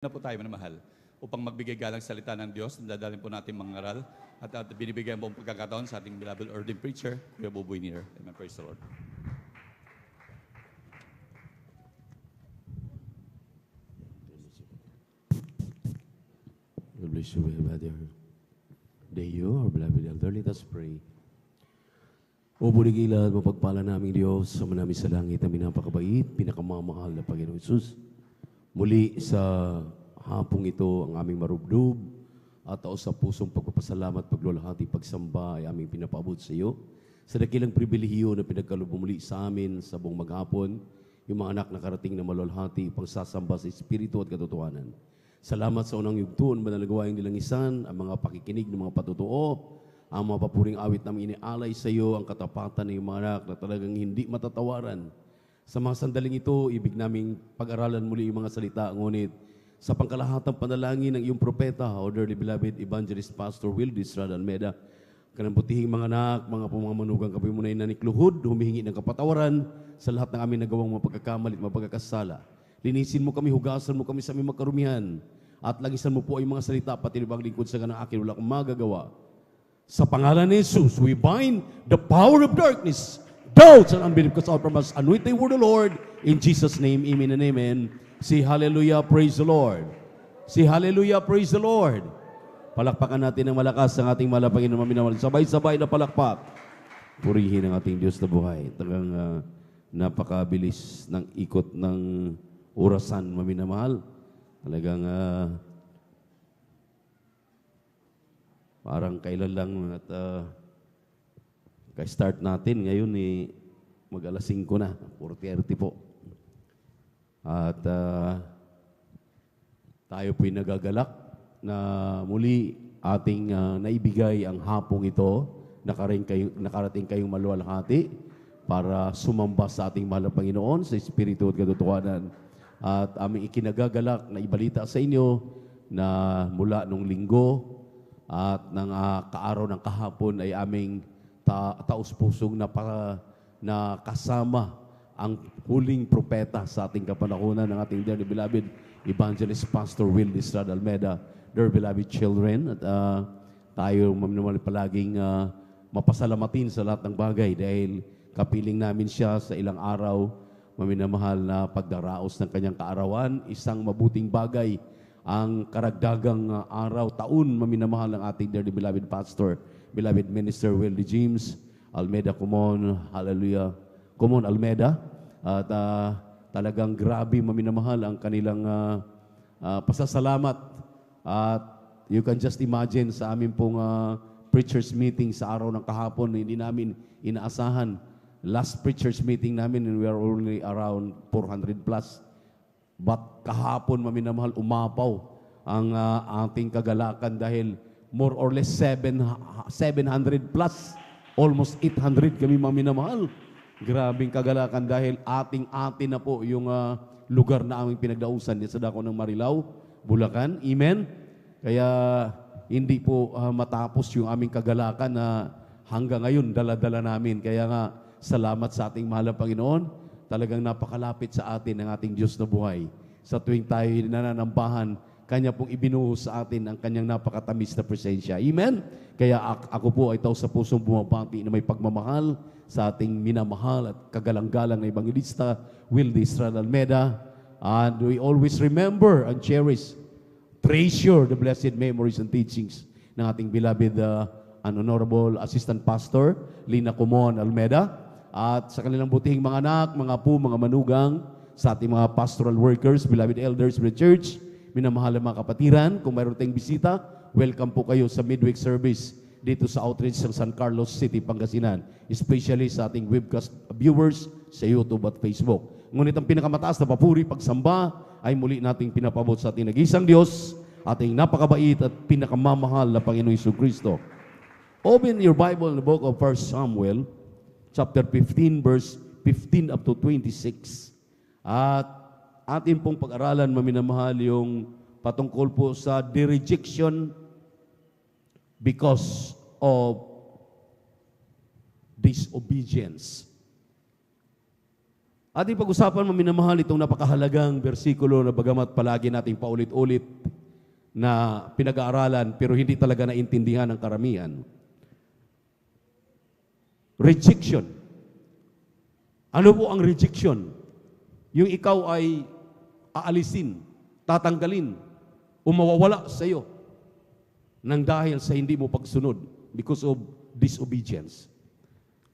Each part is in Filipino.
na po tayo minamahal upang magbigay galang salita ng Diyos. Dadalhin po natin mga ngaral at binibigyan po ang pagkakataon sa ating beloved ordained preacher, Kuya Buboy Nier. Amen. Praise the Lord. God bless you, brother. Deyo, our beloved elder, let us pray. O buligilad, mapagpala namin Diyos, sa namin sa langit na pinapakabait, pinakamamahal na Panginoon Isus. Muli sa hapong ito, ang aming marubdob at taos sa pusong pagpapasalamat, paglulahati, pagsamba ay aming pinapaabot sa iyo. Sa dakilang pribilehiyo na pinagkaloob muli sa amin sa buong maghapon, yung mga anak na karating na malulhati, pangsasamba sa Espiritu at katotohanan. Salamat sa unang yugtuon, manalagawain nilang isan, ang mga pakikinig ng mga patutuo, ang mga papuring awit namin inialay sa iyo, ang katapatan ng mga anak na talagang hindi matatawaran. Sa mga sandaling ito, ibig naming pag-aralan muli yung mga salita, ngunit sa pangkalahatang panalangin ng iyong propeta, O dearly beloved Evangelist Pastor Wildy Estrada Almeida, kanambutihing mga anak, mga pumamanugang kapimunay na nikluhod, humihingi ng kapatawaran sa lahat ng aming nagawang mapagkakamali at mapagkakasala. Linisin mo kami, hugasan mo kami sa aming makarumihan, at lagisan mo po ay mga salita, pati ibang lingkod sa kanang akin, wala akong magagawa. Sa pangalan ni Jesus, we bind the power of darkness, doubts and unbelief goes out from us, and with the word of the Lord, in Jesus' name, amen and amen. Say hallelujah, praise the Lord. Say hallelujah, praise the Lord. Palakpakan natin ng malakas ang ating mahal na Panginoon maminamahal. Sabay-sabay na palakpak. Purihin ang ating Diyos na buhay. Talagang napakabilis ng ikot ng orasan maminamahal. Talagang parang kailan lang at ka-start natin ngayon mag-alas 5 na, 4:30 po. At tayo po'y nagagalak na muli ating naibigay ang hapong ito, nakarating kayong maluwalhati para sumamba sa ating mahal na Panginoon sa Espiritu at katotohanan. At aming ikinagagalak na ibalita sa inyo na mula nung linggo at ng kaaraw ng kahapon ay aming taus-pusong na kasama ang huling propeta sa ating kapanahunan ng ating dearly beloved Evangelist Pastor Wildy Estrada Almeida, dear beloved children. At tayo naman palaging mapasalamatin sa lahat ng bagay dahil kapiling namin siya sa ilang araw, maminamahal na pagdaraos ng kanyang kaarawan. Isang mabuting bagay ang karagdagang araw, taon, maminamahal ng ating dearly beloved Pastor, beloved Minister Wildy James Almeida Kumon, hallelujah, Kumon Almeida. At talagang grabe maminamahal ang kanilang pasasalamat. At you can just imagine sa amin pong preachers meeting sa araw ng kahapon, hindi namin inaasahan. Last preachers meeting namin, and we are only around 400 plus. But kahapon, maminamahal, umapaw ang ating kagalakan dahil more or less 700 plus. Almost 800 kami, maminamahal. Grabing kagalakan dahil ating-atin na po yung lugar na aming pinagdausan sa dako ng Marilao, Bulacan. Amen? Kaya hindi po matapos yung aming kagalakan na hanggang ngayon dala-dala namin. Kaya nga, salamat sa ating mahal na Panginoon. Talagang napakalapit sa atin ang ating Diyos na buhay. Sa tuwing tayo nananambahan, Kanya pong ibinuhos sa atin ang Kanyang napakatamis na presensya. Amen? Kaya ako po ay taos sa pusong bumabati na may pagmamahal sa ating minamahal at kagalang-galang na Evangelista Wildy Estrada Almeida. And we always remember and cherish, treasure the blessed memories and teachings ng ating beloved and honorable Assistant Pastor Lina Kumon Almeida. At sa kanilang butihing mga anak, mga po, mga manugang, sa ating mga pastoral workers, beloved elders of the church, minamahal mga kapatiran, kung mayroon tayong bisita, welcome po kayo sa midweek service dito sa outreach ng San Carlos City, Pangasinan. Especially sa ating webcast viewers sa YouTube at Facebook. Ngunit ang pinakamataas na papuri, pagsamba, ay muli nating pinapabot sa ating nag-isang Diyos, ating napakabait at pinakamamahal na Panginoong Jesucristo. Open your Bible in the book of 1 Samuel, chapter 15, verse 15 up to 26. At atin pong pag-aralan, maminamahal, yung patungkol po sa the rejection because of disobedience. Ating pag-usapan, maminamahal, itong napakahalagang bersikulo na bagamat palagi nating paulit-ulit na pinag-aaralan pero hindi talaga naintindihan ng karamihan. Rejection. Ano po ang rejection? Yung ikaw ay aalisin, tatanggalin, o mawawala sa iyo nang dahil sa hindi mo pagsunod because of disobedience.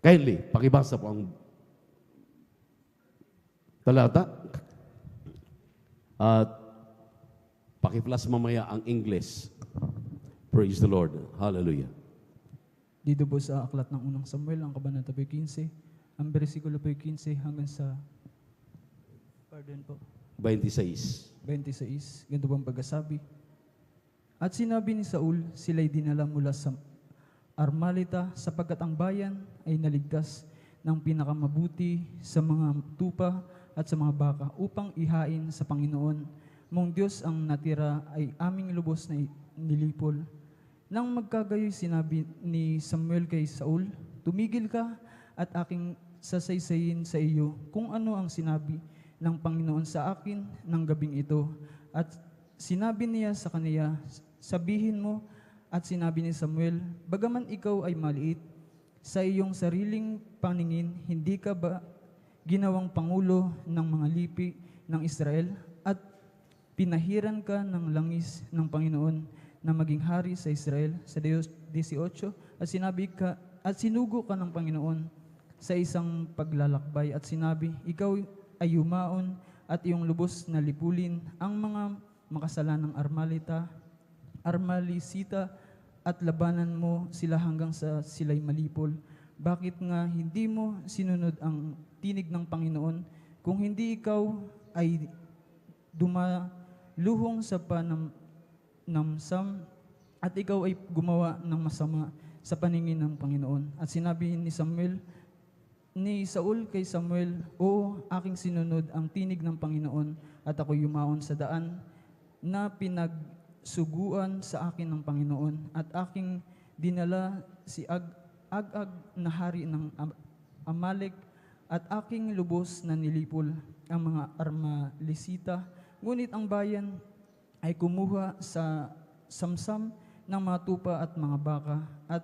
Kindly, pakibasa po ang talata. At pakiplas mamaya ang English. Praise the Lord. Hallelujah. Dito po sa aklat ng unang Samuel, ang kabanata po 15, ang bersikulo po 15 hanggang sa, 26. 26, ganito po ang pagkasabi. At sinabi ni Saul, sila'y dinala mula sa Armalita sapagkat ang bayan ay naligtas ng pinakamabuti sa mga tupa at sa mga baka upang ihain sa Panginoon. Mong Diyos ang natira ay aming lubos na nilipol. Nang magkagayoy sinabi ni Samuel kay Saul, tumigil ka at aking sasaysayin sa iyo kung ano ang sinabi ng Panginoon sa akin ng gabing ito. At sinabi niya sa kaniya, sabihin mo, at sinabi ni Samuel, bagaman ikaw ay maliit, sa iyong sariling paningin, hindi ka ba ginawang pangulo ng mga lipi ng Israel at pinahiran ka ng langis ng Panginoon na maging hari sa Israel sa 18 at sinabi ka at sinugo ka ng Panginoon sa isang paglalakbay at sinabi, ikaw ay yumaon at iyong lubos na lipulin ang mga makasalanang Armalisita at labanan mo sila hanggang sa sila'y malipol. Bakit nga hindi mo sinunod ang tinig ng Panginoon kung hindi ikaw ay dumaluhong sa panamsam at ikaw ay gumawa ng masama sa paningin ng Panginoon? At sinabi ni Saul kay Samuel, oo, aking sinunod ang tinig ng Panginoon at ako yumaon sa daan na pinagsuguan sa akin ng Panginoon at aking dinala si Agag na hari ng Amalek at aking lubos na nilipol ang mga Armalisita. Ngunit ang bayan ay kumuha sa samsam ng mga tupa at mga baka at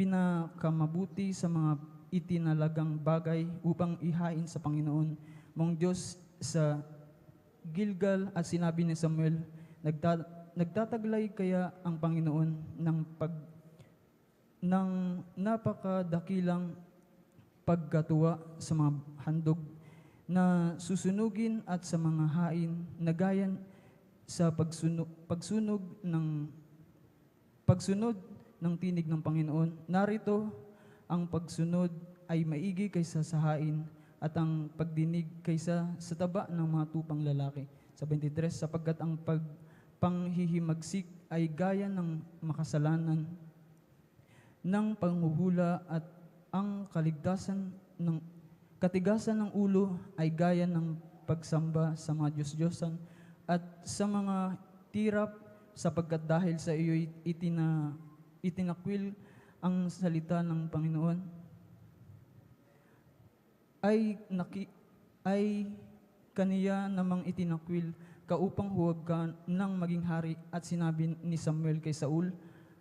pinakamabuti sa mga itinalagang bagay upang ihain sa Panginoon mong Diyos sa Gilgal. At sinabi ni Samuel, nagtataglay kaya ang Panginoon ng napakadakilang pagkatuwa sa mga handog na susunugin at sa mga hain na gayan sa pagsunod ng tinig ng Panginoon. Narito, ang pagsunod ay maigi kaysa sa hain at ang pagdinig kaysa sa taba ng mga tupang lalaki. Sa 23, sapagkat ang panghihimagsik ay gaya ng makasalanan ng panghuhula at ang katigasan ng ulo ay gaya ng pagsamba sa mga Diyos-Diyosan at sa mga tirap sapagkat dahil sa iyo'y itinakwil ang salita ng Panginoon ay kaniya namang itinakwil ka upang huwag ka nang maging hari. At sinabi ni Samuel kay Saul,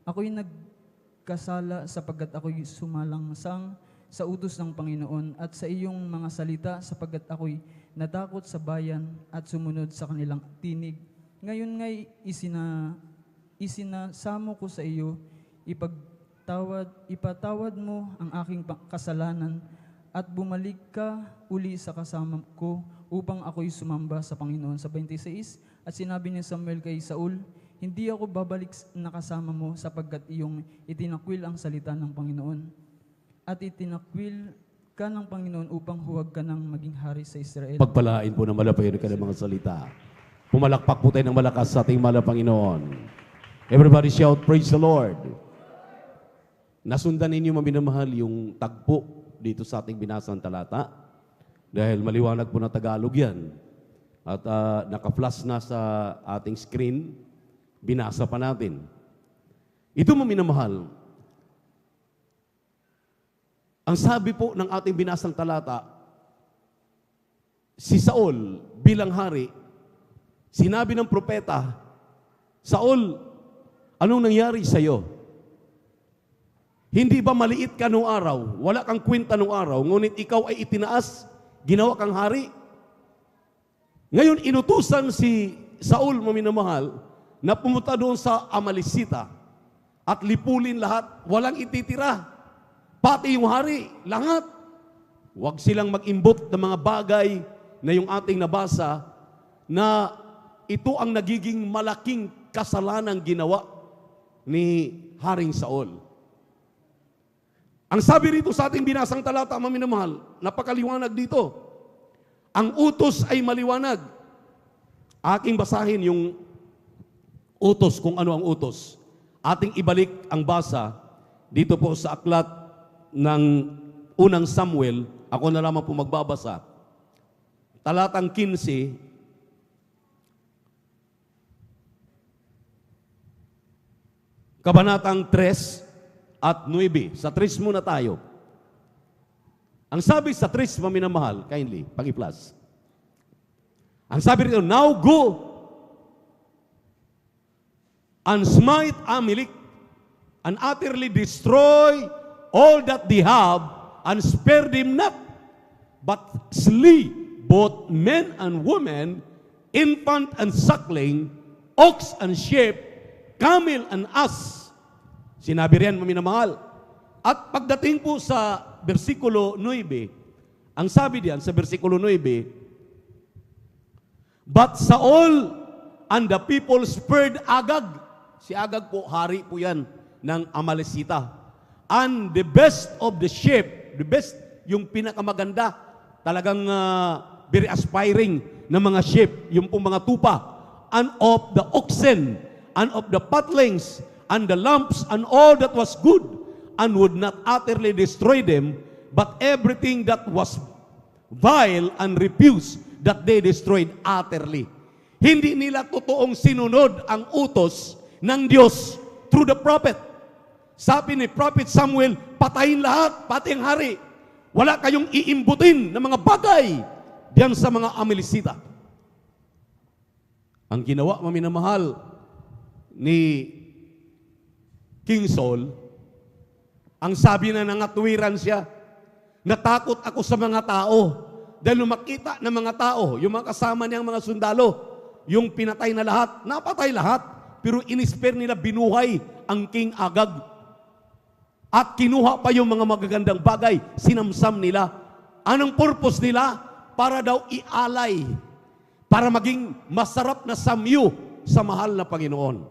ako'y nagkasala sapagkat ako'y sumalangsang sa utos ng Panginoon at sa iyong mga salita sapagkat ako'y natakot sa bayan at sumunod sa kanilang tinig. Ngayon nga'y isinasamo ko sa iyo, ipatawad mo ang aking kasalanan at bumalik ka uli sa kasama ko upang ako'y sumamba sa Panginoon. Sa 26, at sinabi ni Samuel kay Saul, hindi ako babalik na kasama mo sapagkat iyong itinakwil ang salita ng Panginoon at itinakwil ka ng Panginoon upang huwag ka nang maging hari sa Israel. Pagpalain po ng malapayon ka ng mga salita. Pumalakpak po tayo ng malakas sa ating mahal na Panginoon. Everybody shout, praise the Lord. Nasundan ninyo maminamahal yung tagpo dito sa ating binasang talata. Dahil maliwanag po na Tagalog yan. At naka-flash na sa ating screen, binasa pa natin. Ito maminamahal. Ang sabi po ng ating binasang talata, si Saul bilang hari, sinabi ng propeta, Saul, anong nangyari sa iyo? Hindi ba maliit ka nung araw? Wala kang kwenta nung araw, ngunit ikaw ay itinaas, ginawa kang hari. Ngayon, inutusan si Saul, maminamahal, na pumunta doon sa Amalisita at lipulin lahat, walang ititira. Pati yung hari, lahat. Huwag silang mag-imbot ng mga bagay na yung ating nabasa na ito ang nagiging malaking kasalanang ginawa ni Haring Saul. Ang sabi rito sa ating binasang talata, maminamahal, napakaliwanag dito. Ang utos ay maliwanag. Aking basahin yung utos, kung ano ang utos. Ating ibalik ang basa dito po sa aklat ng unang Samuel. Ako na lamang po magbabasa. Talatang 15, kabanatang 3 at 9. Sa 3 muna tayo. Ang sabi sa 3, maminamahal, kindly, pag-i-plus. Ang sabi rito, now go and smite Amalek and utterly destroy all that they have and spare them not, but slay both men and women, infant and suckling, ox and sheep, camel and ass. Sinabi riyan, maminamahal. At pagdating po sa versikulo 9, ang sabi diyan sa versikulo 9, but Saul and the people spared Agag. Si Agag po, hari po yan ng Amalesita. And the best of the sheep, the best, yung pinakamaganda, talagang very aspiring na mga sheep, yung pong mga tupa, and of the oxen, and of the fatlings, and the lambs, and all that was good, and would not utterly destroy them, but everything that was vile and refuse, that they destroyed utterly. Hindi nila totoong sinunod ang utos ng Diyos through the prophet. Sabi ni Prophet Samuel, patayin lahat, pati ang hari. Wala kayong iimbutin ng mga bagay diyan sa mga Amalesita. Ang ginawa, maminamahal, ni King Saul, ang sabi na nangatwiran siya, natakot ako sa mga tao dahil makita ng mga tao, yung mga kasama niyang mga sundalo, yung pinatay na lahat, napatay lahat, pero inisper nila, binuhay ang King Agag. At kinuha pa yung mga magagandang bagay, sinamsam nila. Anong purpose nila? Para daw ialay, para maging masarap na samyu sa mahal na Panginoon.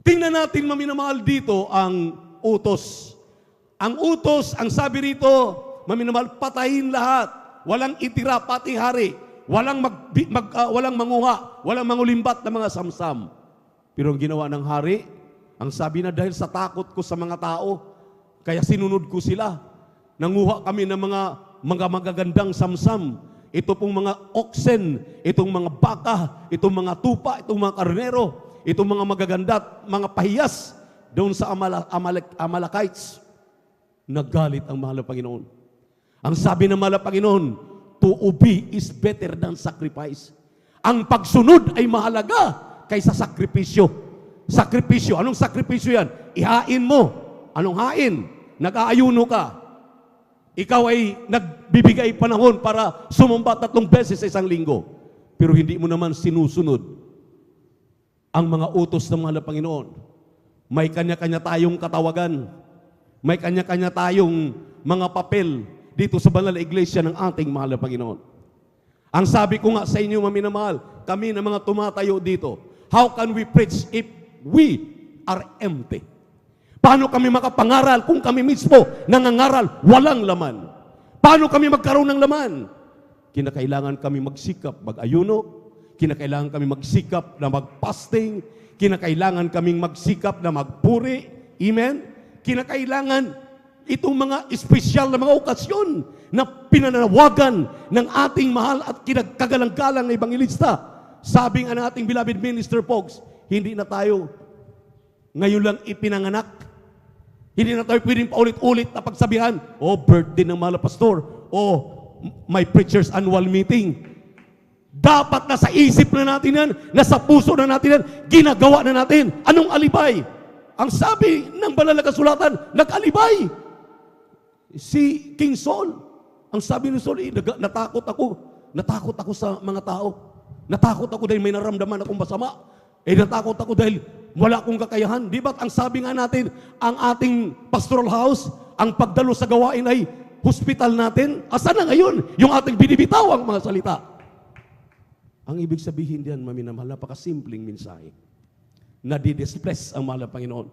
Tingnan natin, maminamahal, dito ang utos. Ang utos, ang sabi rito, maminamahal, patayin lahat. Walang itira, pati hari. Walang manguha, walang mangulimbat na mga samsam. Pero ang ginawa ng hari, ang sabi na, dahil sa takot ko sa mga tao, kaya sinunod ko sila. Nanguha kami ng mga magagandang samsam. Ito pong mga oxen, itong mga baka, itong mga tupa, itong mga karnero, itong mga magaganda at mga pahiyas doon sa Amalekites. Nagalit ang mahal na Panginoon. Ang sabi ng mahal na Panginoon, to obey is better than sacrifice. Ang pagsunod ay mahalaga kaysa sakripisyo. Sakripisyo, anong sakripisyo yan? Ihain mo. Anong hain? Nag-aayuno ka. Ikaw ay nagbibigay panahon para sumamba 3 beses sa isang linggo. Pero hindi mo naman sinusunod ang mga utos ng mahal na Panginoon. May kanya-kanya tayong katawagan. May kanya-kanya tayong mga papel dito sa banal na iglesia ng ating mahal na Panginoon. Ang sabi ko nga sa inyo, maminamahal, kami na mga tumatayo dito, how can we preach if we are empty? Paano kami makapangaral kung kami mismo nangangaral walang laman? Paano kami magkaroon ng laman? Kinakailangan kami magsikap, mag-ayuno. Kinakailangan kami magsikap na mag-fasting. Kinakailangan kaming magsikap na magpuri. Amen? Kinakailangan itong mga espesyal na mga okasyon na pinanawagan ng ating mahal at kinagkagalang-galang na ebanghelista. Sabi nga ng ating beloved minister folks, hindi na tayo ngayon lang ipinanganak. Hindi na tayo pwedeng paulit-ulit na pagsabihan, oh, birthday ng mahal na pastor, oh, my preacher's annual meeting. Dapat nasa isip na natin yan, nasa puso na natin yan, ginagawa na natin. Anong alibay? Ang sabi ng banal na kasulatan, nag-alibay. Si King Saul, ang sabi ni Saul, natakot ako. Natakot ako sa mga tao. Natakot ako dahil may naramdaman akong masama. Natakot ako dahil wala akong kakayahan. Di ba't ang sabi nga natin, ang ating pastoral house, ang pagdalo sa gawain ay hospital natin? Asa na ngayon yung ating binibitawang mga salita? Ang ibig sabihin diyan, maminamahal, napakasimpleng mensahe. Nadi-distress ang mahal na Panginoon.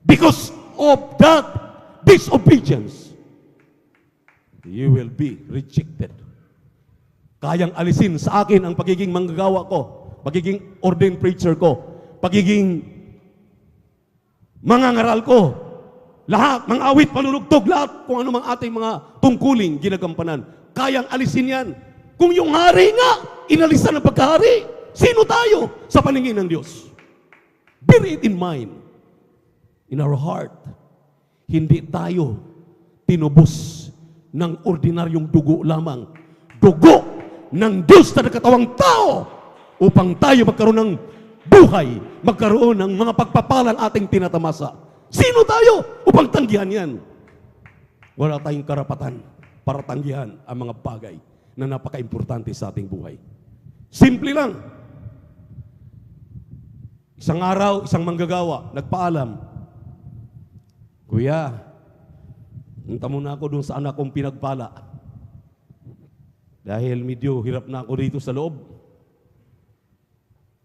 Because of that disobedience, you will be rejected. Kayang alisin sa akin ang pagiging manggagawa ko, pagiging ordained preacher ko, pagiging mangangaral ko, lahat, mga awit, panunugtog, lahat, kung ano mang ating mga tungkuling ginagampanan. Kayang alisin yan. Kung yung hari nga, inalisan ng pagkahari, sino tayo sa paningin ng Diyos? Bear it in mind, in our heart, hindi tayo tinubos ng ordinaryong dugo lamang. Dugo ng Diyos na nagkatawang tao upang tayo magkaroon ng buhay, magkaroon ng mga pagpapalang ating tinatamasa. Sino tayo upang tanggihan yan? Wala tayong karapatan para tanggihan ang mga bagay na napaka-importante sa ating buhay. Simple lang. Isang araw, isang manggagawa, nagpaalam, Kuya, punta muna ako doon sa anak kong pinagpala. Dahil medyo hirap na ako dito sa loob.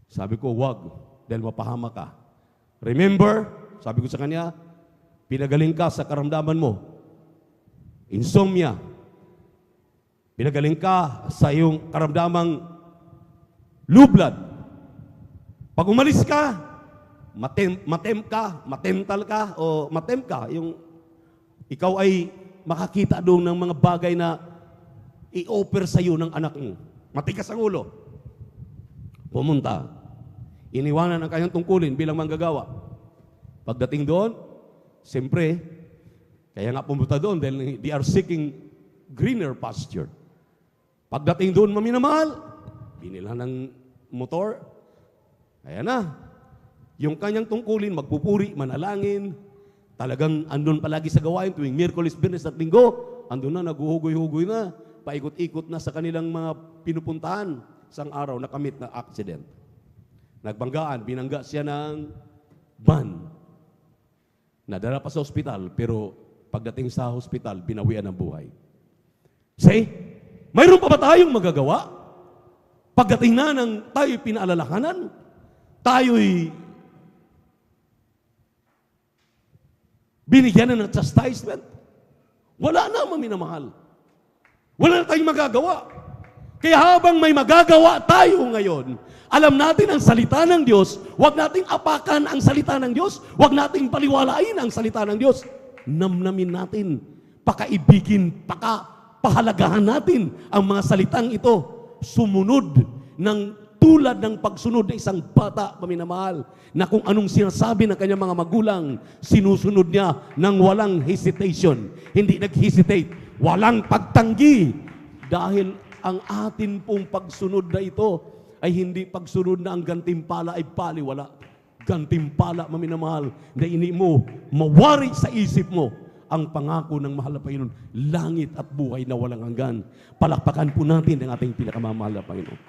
Sabi ko, wag, dahil mapahama ka. Remember, sabi ko sa kanya, pinagaling ka sa karamdaman mo. Insomnia. Pinagaling ka sa iyong karamdamang low blood. Pag umalis ka, matental ka, yung ikaw ay makakita doon ng mga bagay na i-offer sa iyo ng anak mo. Matigas ang ulo. Pumunta. Iniwanan ang kanyang tungkulin bilang manggagawa. Pagdating doon, siyempre, kaya nga pumunta doon dahil they are seeking greener pasture. Pagdating doon, maminamahal, binilhan ng motor, ayan na. Yung kanyang tungkulin, magpupuri, manalangin, talagang andun palagi sa gawain tuwing Miyerkules, Biyernes at Linggo, andun na, naguhugoy-hugoy na, paikot-ikot na sa kanilang mga pinupuntahan. Isang araw, nakamit na accident. Nagbanggaan, binangga siya ng van. Nadala pa sa ospital, pero pagdating sa hospital, binawian ng buhay. See? Mayroon pa ba tayong magagawa? Pagdating na ng tayo'y pinaalalahanan, tayo'y binigyan na ng chastisement. Wala na, maminamahal. Wala na tayong magagawa. Kaya habang may magagawa tayo ngayon, alam natin ang salita ng Diyos, huwag nating apakan ang salita ng Diyos, huwag nating paliwalain ang salita ng Diyos. Namnamin natin, pakaibigin, pahalagahan natin ang mga salitang ito. Sumunod ng tulad ng pagsunod ng isang bata, paminamahal, na kung anong sinasabi ng kanyang mga magulang, sinusunod niya ng walang hesitation. Hindi nag-hesitate, walang pagtanggi. Dahil ang atin pong pagsunod na ito ay hindi pagsunod na ang gantimpala ay baliwala. Gantimpala, maminamahal, na ini mo mawari sa isip mo ang pangako ng mahal na Panginoon, langit at buhay na walang hanggan. Palakpakan po natin ang ating pinakamamahal na Panginoon.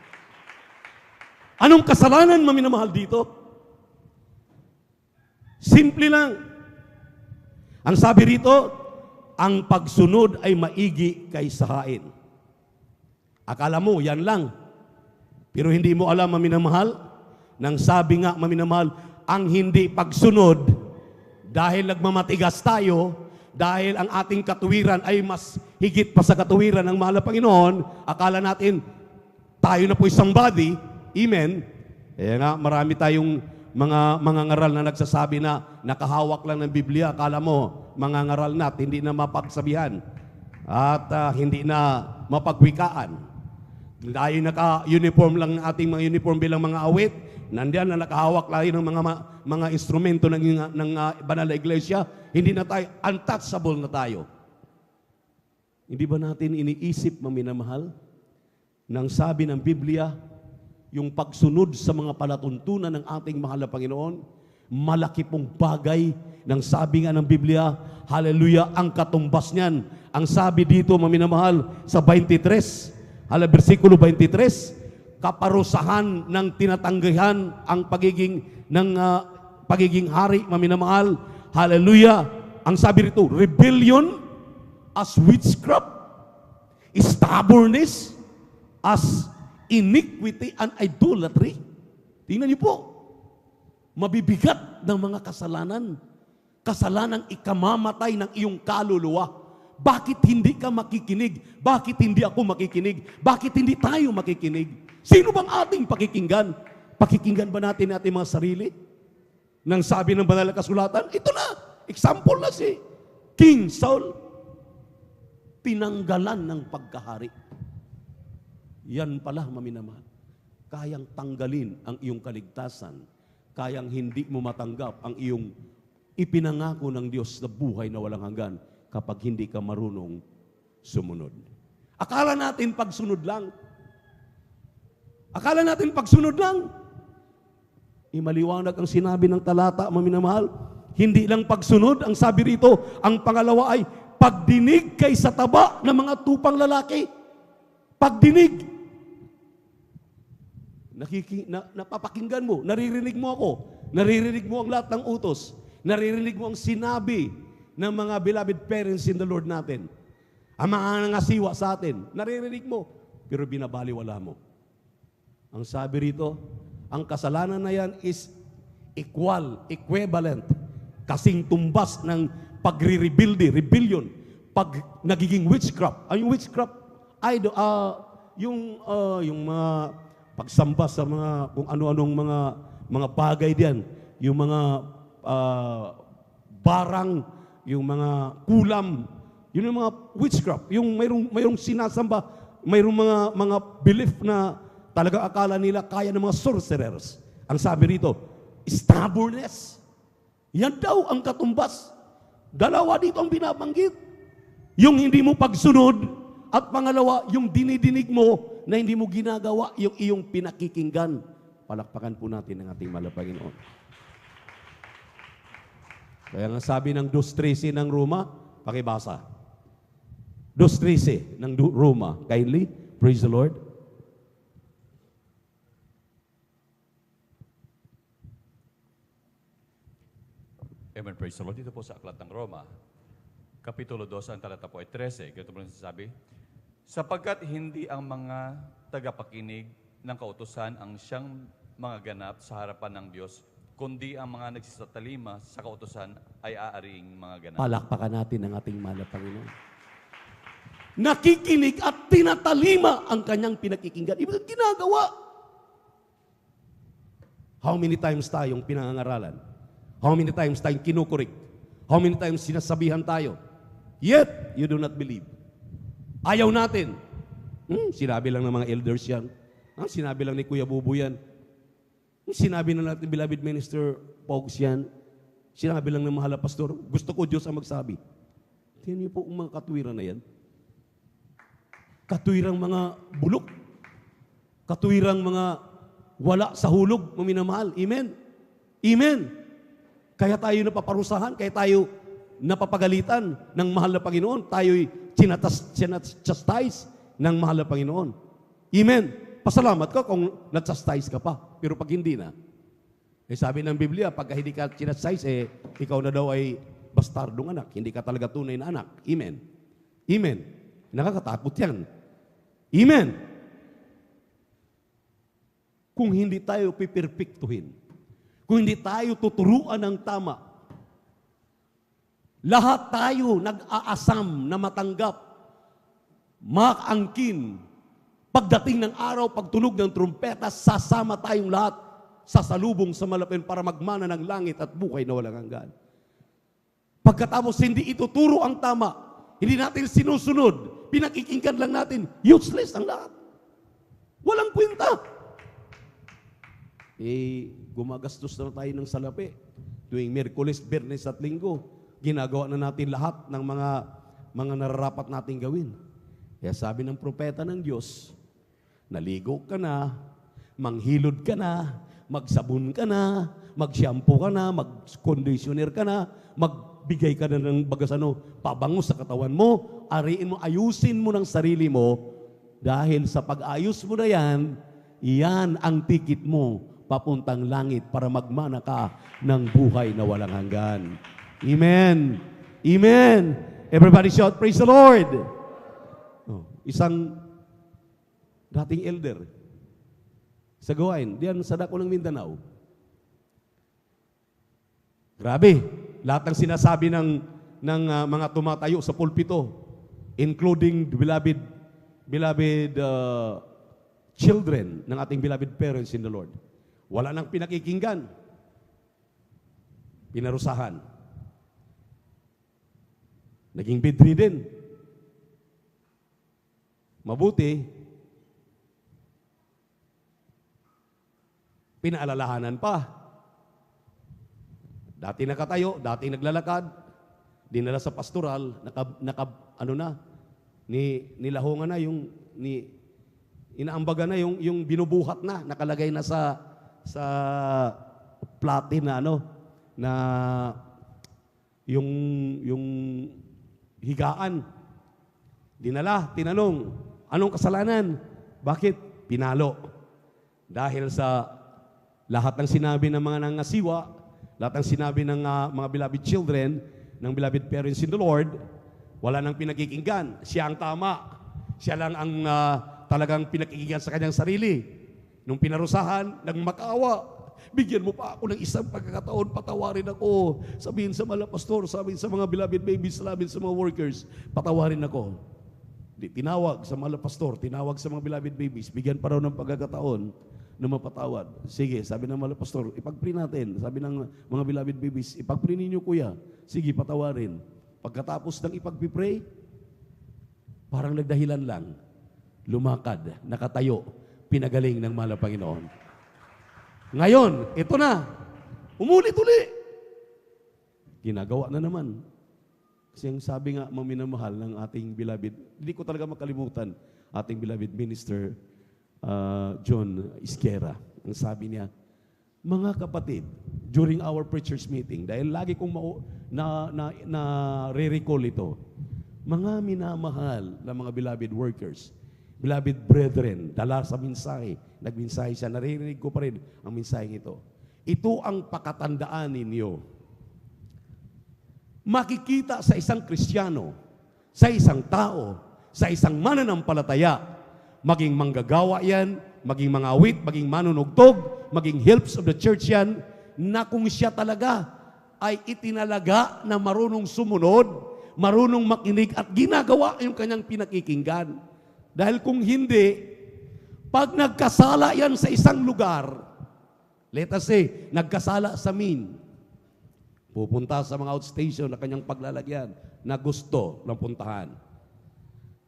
Anong kasalanan, maminamahal, dito? Simple lang. Ang sabi rito, ang pagsunod ay maigi kaysa hain. Akala mo, yan lang. Pero hindi mo alam, maminamahal, nang sabi nga, maminamahal, ang hindi pagsunod, dahil nagmamatigas tayo, dahil ang ating katuwiran ay mas higit pa sa katuwiran ng mahal na Panginoon, akala natin, tayo na po isang body, amen. Kaya nga, marami tayong mga ngaral na nagsasabi na nakahawak lang ng Biblia, akala mo, mga ngaral na at hindi na mapagsabihan at hindi na mapagwikaan. Dahil naka-uniform lang ng ating mga uniform bilang mga awit, nandiyan na nakahawak lang ng mga instrumento ng banal na iglesia, hindi na tayo, untouchable na tayo. Hindi ba natin iniisip, maminamahal, nang sabi ng Biblia, yung pagsunod sa mga palatuntunan ng ating mahal na Panginoon, malaki pong bagay ng sabi nga ng Biblia, hallelujah, ang katumbas niyan. Ang sabi dito, maminamahal, sa 23, versikulo 23, kaparusahan ng tinatanggihan ang pagiging hari, maminamahal, hallelujah. Ang sabi rito, rebellion as witchcraft, stubbornness as iniquity and idolatry. Tingnan niyo po, mabibigat ng mga kasalanan. Kasalanang ikamamatay ng iyong kaluluwa. Bakit hindi ka makikinig? Bakit hindi ako makikinig? Bakit hindi tayo makikinig? Sino bang ating pakikinggan? Pakikinggan ba natin ating mga sarili? Nang sabi ng banal na kasulatan, ito na, example na si King Saul. Tinanggalan ng pagkahari. Yan pala, maminamahal. Kayang tanggalin ang iyong kaligtasan. Kayang hindi mo matanggap ang iyong ipinangako ng Diyos na buhay na walang hanggan kapag hindi ka marunong sumunod. Akala natin pagsunod lang. Akala natin pagsunod lang. Imaliwanag ang sinabi ng talata, maminamahal. Hindi lang pagsunod, ang sabi rito, ang pangalawa ay pagdinig kay sa taba ng mga tupang lalaki. Pagdinig. Napapakinggan mo, naririnig mo ako, naririnig mo ang lahat ng utos, naririnig mo ang sinabi ng mga beloved parents in the Lord natin. Ang mga nangasiwa sa atin, naririnig mo, pero binabaliwala mo. Ang sabi rito, ang kasalanan na yan is equivalent, kasing tumbas ng rebellion, pag nagiging witchcraft. Ang witchcraft, yung mga pagsamba sa mga kung ano-anong mga bagay diyan, yung mga barang, yung mga kulam, yun yung mga witchcraft, yung mayroong sinasamba, mayroong mga belief na talagang akala nila kaya ng mga sorcerers. Ang sabi rito, stubbornness. Yan daw ang katumbas. Dalawa dito ang binabanggit. Yung hindi mo pagsunod, at pangalawa, yung dinidinig mo na hindi mo ginagawa yung iyong pinakikinggan. Palakpakan po natin ang ating mahal na Panginoon. Kaya nga sabi ng 2:13 ng Roma, pakibasa. 2:13 ng Roma. Kindly, praise the Lord. Amen, praise the Lord. Dito po sa Aklat ng Roma, Kapitulo 2, ang talata po ay 13. Ganito po nasasabi, sapagkat hindi ang mga tagapakinig ng kautusan ang siyang mga ganap sa harapan ng Diyos, kundi ang mga nagsisatalima sa kautusan ay aariing mga ganap. Palakpakan natin ang ating mahal na Panginoon. Nakikinig at tinatalima ang kanyang pinakikinggan. Ibig ginagawa. How many times tayong pinangangaralan? How many times tayong kinukurik? How many times sinasabihan tayo? Yet, you do not believe. Ayaw natin. Sinabi lang ng mga elders yan. Sinabi lang ni Kuya Bubu yan. Sinabi na natin, beloved minister, Pogs yan. Sinabi lang ng mahal na pastor, gusto ko Diyos ang magsabi. Tingnan niyo po ang mga katwiran na yan. Katwirang mga bulok. Katwirang mga wala sa hulog, maminamahal. Amen? Amen? Kaya tayo napaparusahan, kaya tayo napapagalitan ng mahal na Panginoon. Tayo'y chastise ng mahal na Panginoon. Amen? Pasalamat ka kung na-chastise ka pa. Pero pag hindi na, sabi ng Biblia, pag hindi ka chastise, ikaw na daw ay bastardong anak. Hindi ka talaga tunay na anak. Amen? Amen? Nakakatakot yan. Amen? Kung hindi tayo pipirpiktuhin, kung hindi tayo tuturuan ng tama, lahat tayo nag-aasam na matanggap, makaangkin, pagdating ng araw, pagtunog ng trumpeta, sasama tayong lahat sa salubong sa malapin para magmana ng langit at buhay na walang hanggan. Pagkatapos hindi ituturo ang tama, hindi natin sinusunod, pinakikinggan lang natin, useless ang lahat. Walang kwenta. Gumagastos na tayo ng salapi. Tuwing Miyerkules, Biyernes at Linggo, ginagawa na natin lahat ng mga nararapat nating gawin. Kaya sabi ng propeta ng Diyos, naligo ka na, manghilod ka na, magsabon ka na, mag-shampoo ka na, mag-conditioner ka na, magbigay ka na ng pabango sa katawan mo, ariin mo, ayusin mo ng sarili mo, dahil sa pag-ayos mo na yan, yan ang tikit mo papuntang langit para magmana ka ng buhay na walang hanggan. Amen. Amen. Everybody shout, praise the Lord. Isang dating elder sa Gawain, diyan sa dako ng Mindanao. Grabe, lahat ng sinasabi ng mga tumatayo sa pulpito, including the beloved children ng ating beloved parents in the Lord. Wala nang pinakikinggan. Pinarusahan. Naging bedridden. Mabuti, pinaalalahanan pa. Dati nakatayo, dati naglalakad, dinala sa pastoral, nilahongan na inaambaga na yung binubuhat na, nakalagay na sa platin na na yung higaan. Dinala, tinanong, anong kasalanan? Bakit? Pinalo. Dahil sa lahat ng sinabi ng mga nangasiwa, lahat ng sinabi ng mga beloved children, ng beloved parents in the Lord, wala nang pinakikinggan. Siya ang tama. Siya lang ang talagang pinakikinggan sa kanyang sarili. Nung pinarusahan, nagmakaawa. Bigyan mo pa ako ng isang pagkakataon, patawarin ako. Sabihin sa mga pastor, sabihin sa mga beloved babies, sabihin sa mga workers, patawarin ako. Tinawag sa mga pastor, tinawag sa mga beloved babies, bigyan pa raw ng pagkakataon na mapatawad. Sige, sabi ng mga pastor, ipag-pray natin. Sabi ng mga beloved babies, ipag-pray ninyo kuya. Sige, patawarin. Pagkatapos ng ipag-pray, parang nagdahilan lang. Lumakad, nakatayo, pinagaling ng mahal na Panginoon. Ngayon, ito na. Umulit-uli. Ginagawa na naman. Kasi ang sabi nga, maminamahal ng ating beloved, hindi ko talaga makalimutan, ating beloved minister, John Isquera. Ang sabi niya, mga kapatid, during our preachers meeting, dahil lagi kong re-recall ito, mga minamahal na mga beloved workers, beloved brethren, dala sa mensahe, nagmensahe siya, naririnig ko pa rin ang mensahe ito. Ito ang pakatandaan ninyo. Makikita sa isang Kristiyano, sa isang tao, sa isang mananampalataya, maging manggagawa yan, maging mga awit, maging manunugtog, maging helps of the church yan, na kung siya talaga ay itinalaga na marunong sumunod, marunong makinig at ginagawa yung kanyang pinakikinggan. Dahil kung hindi, pag nagkasala yan sa isang lugar, let us say, nagkasala sa Min, pupunta sa mga outstation na kanyang paglalagyan na gusto ng puntahan.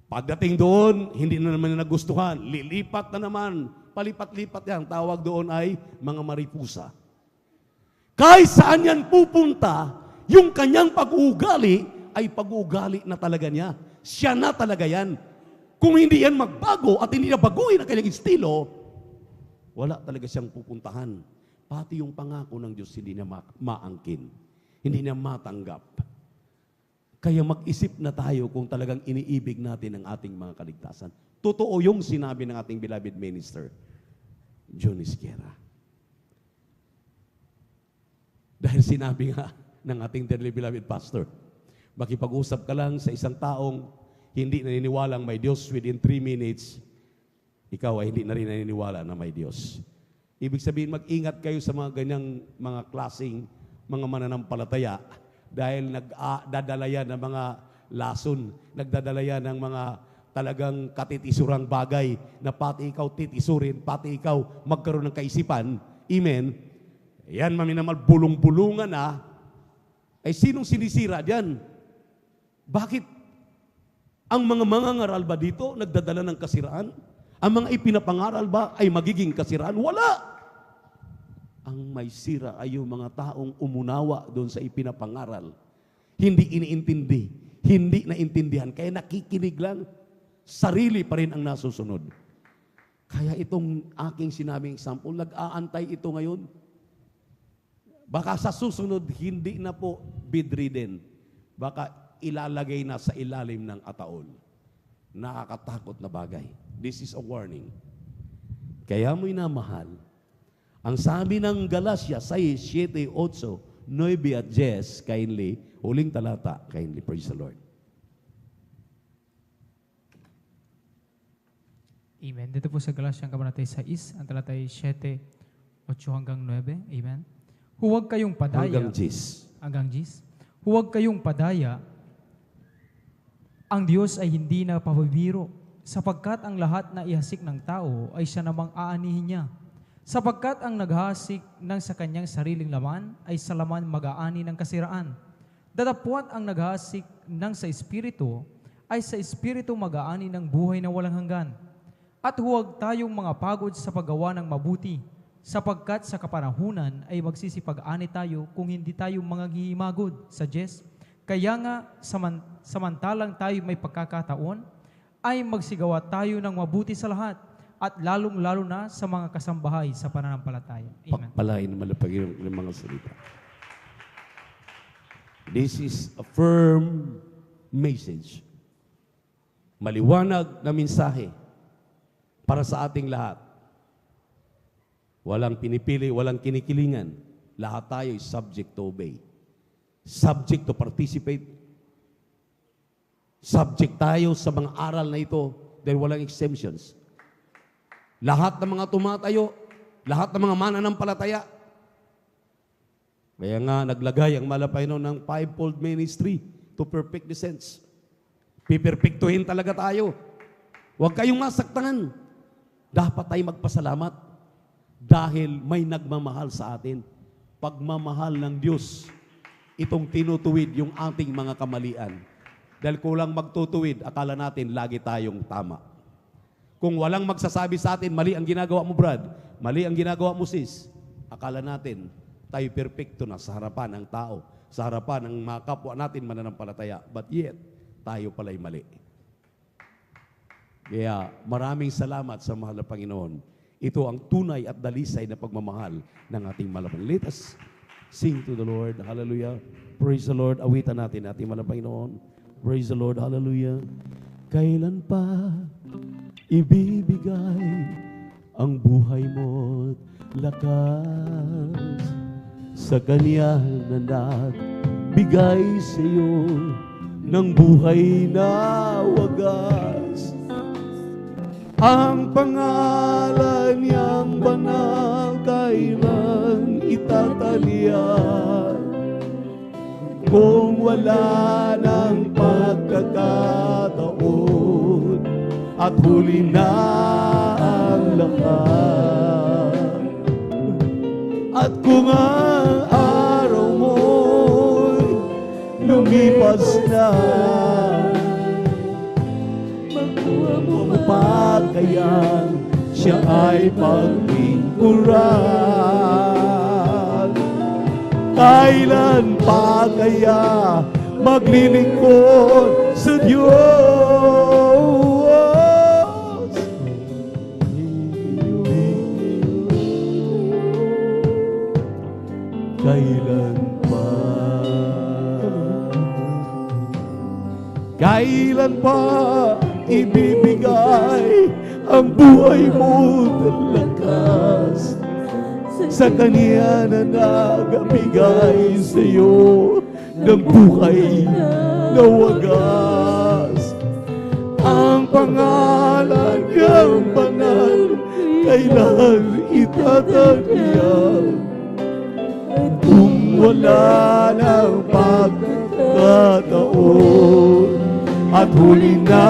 Pagdating doon, hindi na naman nagustuhan. Lilipat na naman. Palipat-lipat yan. Tawag doon ay mga maripusa. Kahit saan yan pupunta, yung kanyang pag-uugali ay pag-uugali na talaga niya. Siya na talaga yan. Kung hindi yan magbago at hindi na baguhin ang kanyang estilo, wala talaga siyang pupuntahan. Pati yung pangako ng Diyos hindi na maangkin. Hindi na matanggap. Kaya mag-isip na tayo kung talagang iniibig natin ang ating mga kaligtasan. Totoo yung sinabi ng ating beloved minister, John Isquera. Dahil sinabi nga ng ating dearly beloved pastor, makipag-usap ka lang sa isang taong hindi naniniwalang may Diyos within 3 minutes, ikaw ay hindi na rin naniniwala na may Diyos. Ibig sabihin, mag-ingat kayo sa mga ganyang mga klaseng mga mananampalataya dahil nagdadala yan ng mga lason, nagdadala yan ng mga talagang katitisurang bagay na pati ikaw titisurin, pati ikaw magkaroon ng kaisipan. Amen? Yan, maminamal, bulong-bulungan na. Ay sinong sinisira diyan? Bakit? Ang mga mangangaral ba dito nagdadala ng kasiraan? Ang mga ipinapangaral ba ay magiging kasiraan? Wala! Ang may sira ay yung mga taong umunawa doon sa ipinapangaral. Hindi iniintindi, hindi naintindihan, kaya nakikinig lang, sarili pa rin ang nasusunod. Kaya itong aking sinabing example, nag-aantay ito ngayon. Baka sa susunod, hindi na po bedridden. Baka ilalagay na sa ilalim ng ataol. Nakakatakot na bagay. This is a warning. Kaya mo'y namahal. Ang sabi ng Galatia 6, 7, 8, 9 at 10, kindly, huling talata, kindly, praise the Lord. Amen. Dito po sa Galatians Kabanata 6, ang talata ay 7, 8 hanggang 9. Amen. Huwag kayong padaya. Hanggang 10. Hanggang 10. Huwag kayong padaya. Ang Diyos ay hindi na pabibiro, sapagkat ang lahat na ihasik ng tao ay siya namang aanihin niya. Sapagkat ang naghasik ng sa kanyang sariling laman ay sa laman mag-aani ng kasiraan. Datapwat ang naghasik ng sa Espiritu ay sa Espiritu mag-aani ng buhay na walang hanggan. At huwag tayong mga pagod sa paggawa ng mabuti, sapagkat sa kapanahunan ay magsisipag-ani tayo kung hindi tayo mga gihimagod sa Diyos. Kaya nga, samantalang tayo may pagkakataon, ay magsigawa tayo ng mabuti sa lahat, at lalong-lalo na sa mga kasambahay sa pananampalataya. Amen. Pagpalain naman ang Panginoon ng mga salita. This is a firm message. Maliwanag na mensahe para sa ating lahat. Walang pinipili, walang kinikilingan. Lahat tayo is subject to obey. Subject to participate. Subject tayo sa mga aral na ito dahil walang exemptions. Lahat ng mga tumatayo, lahat ng mga mananampalataya. Kaya nga naglagay ang malapay noon ng fivefold ministry to perfect the saints. Piperpektuhin talaga tayo. Huwag kayong masaktan. Dapat tayo magpasalamat dahil may nagmamahal sa atin. Pagmamahal ng Diyos, itong tinutuwid yung ating mga kamalian. Dahil kulang magtutuwid, akala natin lagi tayong tama. Kung walang magsasabi sa atin, mali ang ginagawa mo, Brad, mali ang ginagawa mo, sis, akala natin tayo perfecto na sa harapan ng tao, sa harapan ng mga kapwa natin mananampalataya. But yet, tayo pala'y mali. Kaya maraming salamat sa mahal na Panginoon. Ito ang tunay at dalisay na pagmamahal ng ating malaman. Let us sing to the Lord. Hallelujah. Praise the Lord. Awitan natin ating mahal na Panginoon. Praise the Lord. Hallelujah. Kailan pa ibibigay ang buhay mo't lakas sa Kanya na nagbigay sa iyo ng buhay na wagas. Ang pangalan niyang banal kailan itatalian kung wala ng pagkakataon at huli na ang lahat. At kung ang araw mo'y lumipas na, pagkayan siya ay paglingkuran. Kailan pa kaya maglilingkod sa Diyos? Kailan pa? Kailan pa ibibigay ang buhay mo ng lakas sa Kanya na nagabigay sa iyo ng buhay na wagas. Ang pangalan niyang banal kailan itatagyan kung wala ng pagkakataon at huli na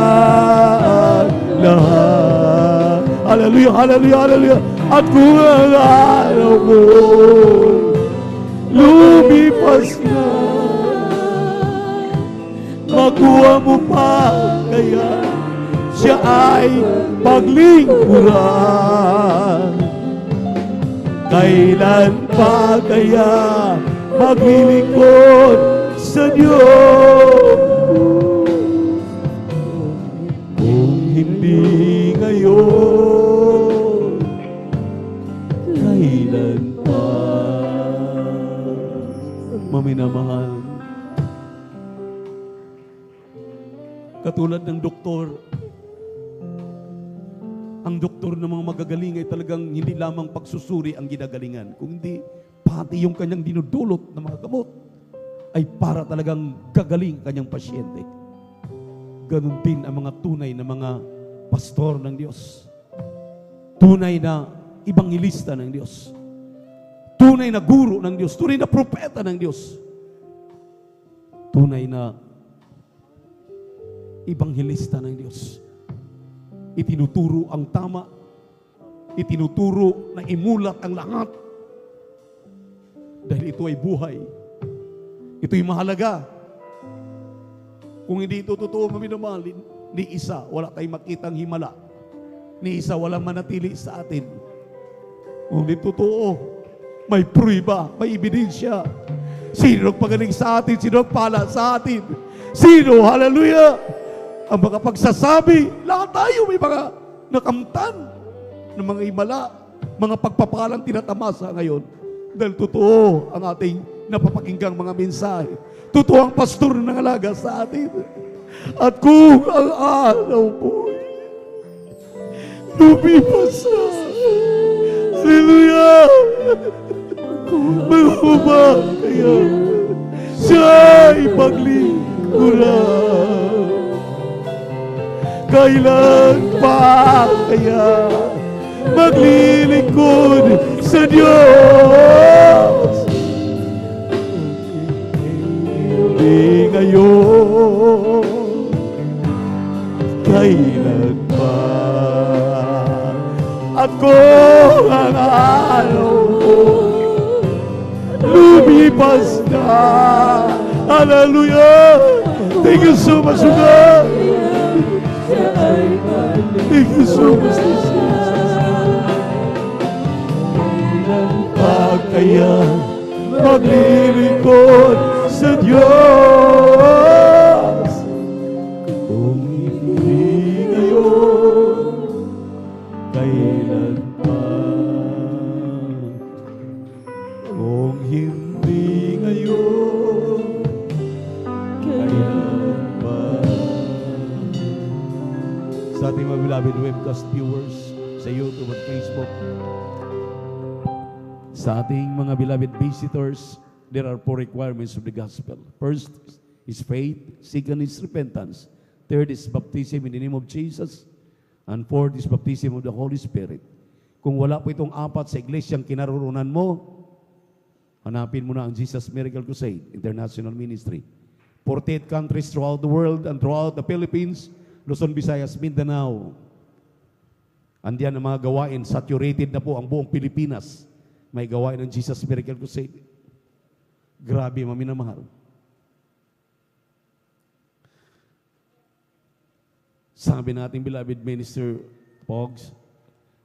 ang lahat. Hallelujah, hallelujah, hallelujah. At kung ang araw mo lumipas na, makuha mo pa kaya siya ay paglingkuran. Kailan pa kaya maglilingkod sa Diyos? hindi ngayon, kailan pa. Maminamahal, katulad ng doktor, ang doktor ng mga magagaling ay talagang hindi lamang pagsusuri ang ginagalingan, kundi pati yung kanyang dinudulot ng mga gamot ay para talagang gagaling kanyang pasyente. Ganon din ang mga tunay na mga pastor ng Diyos. Tunay na ibanghilista ng Diyos. Tunay na guro ng Diyos. Tunay na propeta ng Diyos. Tunay na ibanghilista ng Diyos. Itinuturo ang tama. Itinuturo na imulat ang lahat. Dahil ito ay buhay. Ito'y mahalaga. Kung hindi ito totoo, maminamahal, ni isa, wala tayong makitang himala. Ni isa, walang manatili sa atin. Kung hindi totoo, may pruiba, may ebidensya. Sino nagpagaling sa atin? Sino nagpala sa atin? Sino? Hallelujah! Ang mga pagsasabi, lahat tayo may mga nakamtan ng mga himala, mga pagpapalang tinatamasa ngayon. Dahil totoo ang ating napapakinggang mga mensahe. Totoo ang pastor na nangalaga sa atin. At kung ang araw po'y lumipas na, hallelujah, maghuba kayo, siya'y paglingkuran. Kailan pa kaya maglilingkod sa Diyos? Hindi ngayon, kailan pa? At kung ang araw mo lumipas na, hallelujah! Thank you so much, God! Thank you so much, Jesus. Pag kaya maglilingkod sa Diyos, kung hindi ngayon, kailan pa? Kung hindi ngayon, kailan pa? Sa ating mga beloved webcast viewers sa YouTube at Facebook, sa ating mga beloved visitors, there are 4 requirements of the gospel. First is faith. Second is repentance. Third is baptism in the name of Jesus. And fourth is baptism of the Holy Spirit. Kung wala po itong 4 sa iglesyang kinaroroonan mo, hanapin mo na ang Jesus Miracle Crusade International Ministry. 48 countries throughout the world and throughout the Philippines, Luzon, Visayas, Mindanao. Andiyan ang mga gawain. Saturated na po ang buong Pilipinas. May gawain ng Jesus Miracle Crusade. Grabe, maminamahal. Sabi natin, beloved Minister Pogs,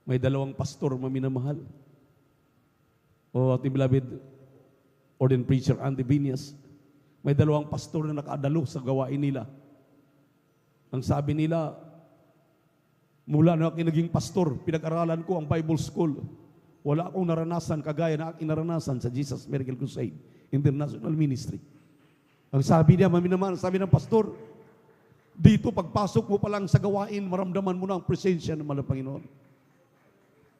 may 2 pastor, maminamahal. O ating beloved ordained preacher Andy Vinyas, may 2 pastor na nakadalo sa gawain nila. Ang sabi nila, mula na aking naging pastor, pinag-aralan ko ang Bible School. Wala akong naranasan kagaya na aking naranasan sa Jesus Miracle Crusade International Ministry. Ang sabi niya, maminamahal, sabi ng pastor, dito pagpasok mo pa lang sa gawain, maramdaman mo na ang presensya ng mahal na Panginoon.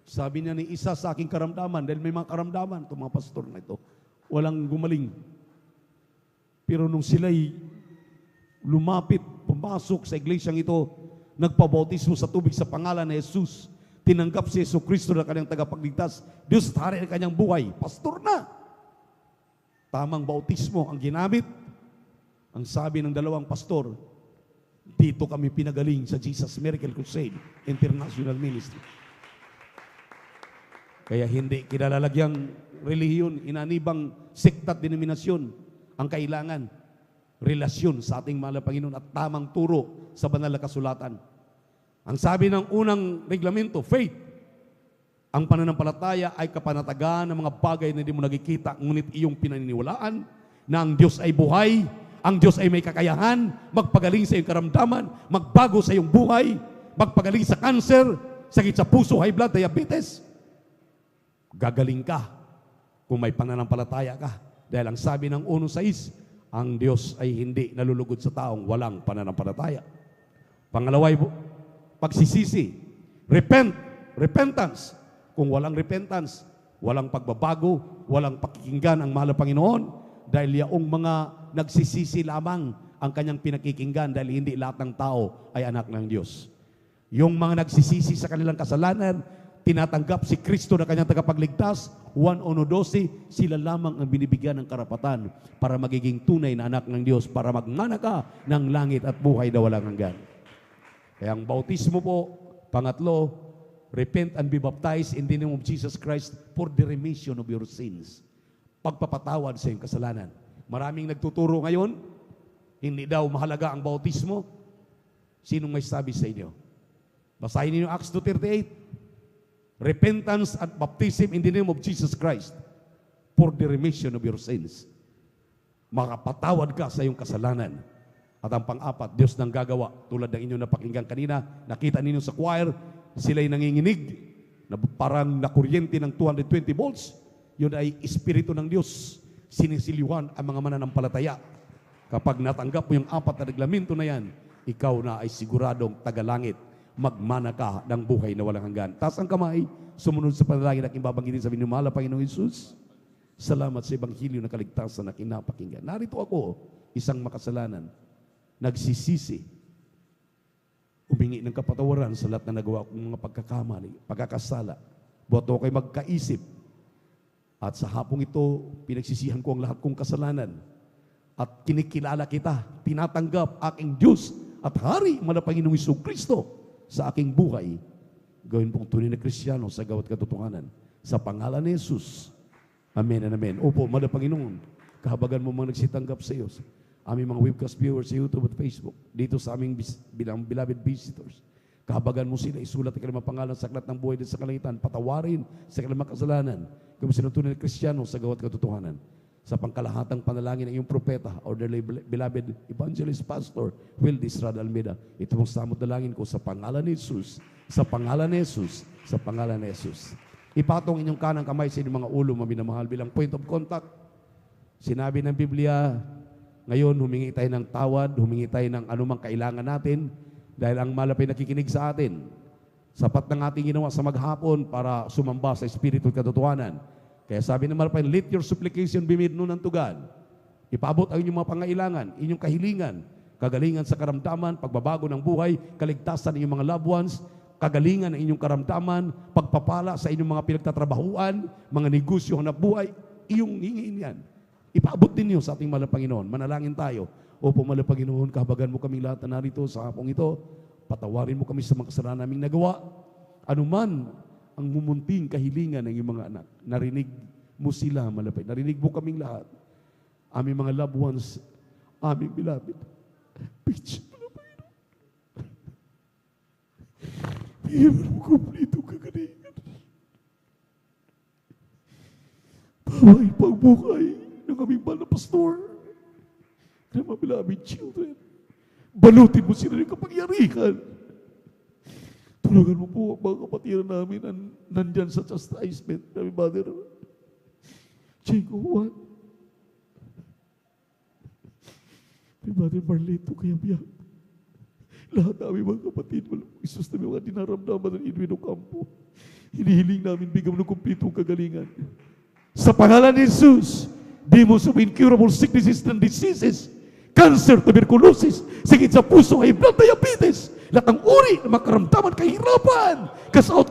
Sabi niya ni isa sa aking karamdaman, dahil may mga karamdaman itong mga pastor na ito, walang gumaling. Pero nung sila'y lumapit, pumasok sa iglesyang ito, nagpabautismo sa tubig sa pangalan ni Jesus, tinanggap si Jesucristo na kanyang tagapagligtas, Diyos at hari ng kanyang buhay, pastor na. Tamang bautismo ang ginamit. Ang sabi ng 2 pastor, dito kami pinagaling sa Jesus Miracle Crusade International Ministry. Kaya hindi kinalalagyang relihiyon, inanibang sekta at denominasyon ang kailangan. Relasyon sa ating mahal na Panginoon at tamang turo sa banal na kasulatan. Ang sabi ng unang reglamento, faith. Ang pananampalataya ay kapanatagan ng mga bagay na hindi mo nakikita, ngunit iyong pinaniniwalaan na ang Diyos ay buhay, ang Diyos ay may kakayahan, magpagaling sa iyong karamdaman, magbago sa iyong buhay, magpagaling sa cancer, sakit sa puso, high blood, diabetes. Gagaling ka kung may pananampalataya ka. Dahil ang sabi ng 1:6, ang Diyos ay hindi nalulugod sa taong walang pananampalataya. Pangalawa ay pagsisisi. Repentance. Kung walang repentance, walang pagbabago, walang pakikinggan ang mahal na Panginoon, dahil yaong mga nagsisisi lamang ang kanyang pinakikinggan, dahil hindi lahat ng tao ay anak ng Diyos. Yung mga nagsisisi sa kanilang kasalanan, tinatanggap si Kristo na kanyang tagapagligtas, 1:12, sila lamang ang binibigyan ng karapatan para magiging tunay na anak ng Diyos, para magmana ka ng langit at buhay na walang hanggan. Kaya ang bautismo po, pangatlo, repent and be baptized in the name of Jesus Christ for the remission of your sins. Pagpapatawad sa iyong kasalanan. Maraming nagtuturo ngayon, hindi daw mahalaga ang bautismo. Sinong may sabi sa inyo? Basahin niyo Acts 2:38. Repentance and baptism in the name of Jesus Christ for the remission of your sins. Makapatawad ka sa iyong kasalanan. At ang pang-apat, Diyos nang gagawa. Tulad ng inyong napakinggan kanina, nakita ninyo sa choir, sila'y nanginginig, na parang nakuryente ng 220 volts. Yun ay Espiritu ng Diyos. Sinisiliwan ang mga mananampalataya. Kapag natanggap mo yung 4 na reglamento na yan, ikaw na ay siguradong tagalangit. Magmana ka ng buhay na walang hanggan. Taas ang kamay, sumunod sa panalangin at ibabanggitin sa minumahal na Panginoong Hesus. Salamat sa Ebanghelyo na kaligtasan na kinapakinggan. Narito ako, isang makasalanan, nagsisisi, humingi ng kapatawaran sa lahat na nagawa kong mga pagkakamali, pagkakasala. Buhat ako kayo magkaisip. At sa hapong ito, pinagsisihan ko ang lahat kong kasalanan. At kinikilala kita, tinatanggap aking Diyos at Hari, mahal na Panginoong Jesucristo sa aking buhay. Gawin pong tunay na Kristiyano sa gawat katotohanan. Sa pangalan ni Jesus. Amen and amen. Opo, mahal na Panginoon, kahabagan mo mga nagsitanggap sa iyo. Aming mga webcast viewers sa YouTube at Facebook, dito sa aming beloved visitors. Kahabagan mo sila, isulat ang kanilang mga pangalan sa aklat ng buhay din sa kalangitan, patawarin sa kanilang mga kasalanan, kung sila tunay na Kristiyano sa gawat katotohanan. Sa pangkalahatang panalangin ng iyong propeta, or their beloved evangelist pastor, Will Disrad Almeida, ito mong samot dalangin ko sa pangalan ni Jesus, sa pangalan ni Jesus, sa pangalan ni Jesus. Ipatong inyong kanang kamay sa inyong mga ulo, maminamahal, bilang point of contact. Sinabi ng Biblia, ngayon, humingi tayo ng tawad, humingi tayo ng anumang kailangan natin dahil ang malapay nakikinig sa atin. Sapat ng ating ginawa sa maghapon para sumamba sa Espiritu at katotohanan. Kaya sabi ng malapay, let your supplication be made known unto God. Ipaabot ang inyong mga pangailangan, inyong kahilingan, kagalingan sa karamdaman, pagbabago ng buhay, kaligtasan ng inyong mga loved ones, kagalingan ng inyong karamdaman, pagpapala sa inyong mga pinagtatrabahuan, mga negosyo na buhay, iyong hingin yan. Ipaabot din niyo sa ating mahal na Panginoon. Manalangin tayo. Opo, mahal na Panginoon, kahabagan mo kaming lahat na narito sa hapong ito. Patawarin mo kami sa mga kasalanan naming nagawa. Anuman ang mumunting kahilingan ng iyong mga anak. Narinig mo sila, malapit. Narinig mo kaming lahat. Aming mga loved ones, aming beloved. Pitch mo na, Panginoon. Bigyan mo kumplito kagalingan. Baway pagbukay ng aming mahal na pastor, ng mga beloved children. Balutin mo sila ng kapangyarihan. Tulungan mo po ang mga kapatiran namin na nandyan sa chastisement namin, Mother Chico Juan. May Mother Marleto kaya biyak. Lahat namin mga kapatid, Isus na mga dinaramdaman ng Edwin Ocampo. Hinihiling namin bigyan mo ng kumplitong kagalingan. Sa pangalan ni Jesus, demons of incurable sicknesses and diseases, cancer, tuberculosis, sakit sa puso, high blood, diabetes, lahat ng uri ng makaramdaman, kahirapan, kasaot.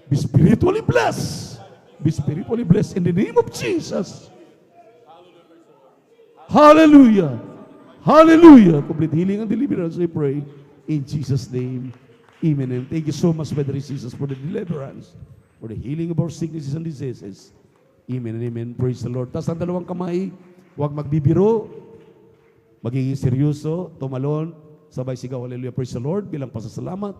Be spiritually blessed. Be spiritually blessed in the name of Jesus. Hallelujah. Hallelujah. Complete healing and deliverance, I pray. In Jesus' name, amen. And thank you so much, Brother Jesus, for the deliverance, for the healing of our sicknesses and diseases. Amen and amen. Praise the Lord. Taas ang dalawang kamay. Huwag magbibiro. Magiging seryoso. Tumalon. Sabay sigaw. Hallelujah. Praise the Lord. Bilang pasasalamat.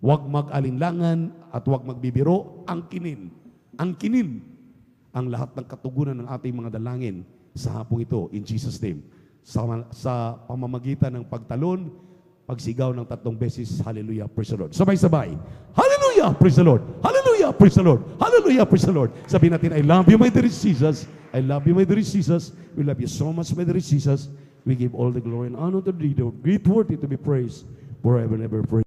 Huwag mag-alinlangan at huwag magbibiro. Angkinin. Angkinin ang lahat ng katugunan ng ating mga dalangin sa hapong ito. In Jesus' name. Sa pamamagitan ng pagtalon, Pagsigaw ng 3 beses, hallelujah, praise the Lord. Sabay-sabay, hallelujah, praise the Lord. Hallelujah, praise the Lord. Hallelujah, praise the Lord. Sabihin natin, I love you, my dear Jesus. I love you, my dear Jesus. We love you so much, my dear Jesus. We give all the glory and honor to thee, the great worthy to be praised forever and ever. Praise.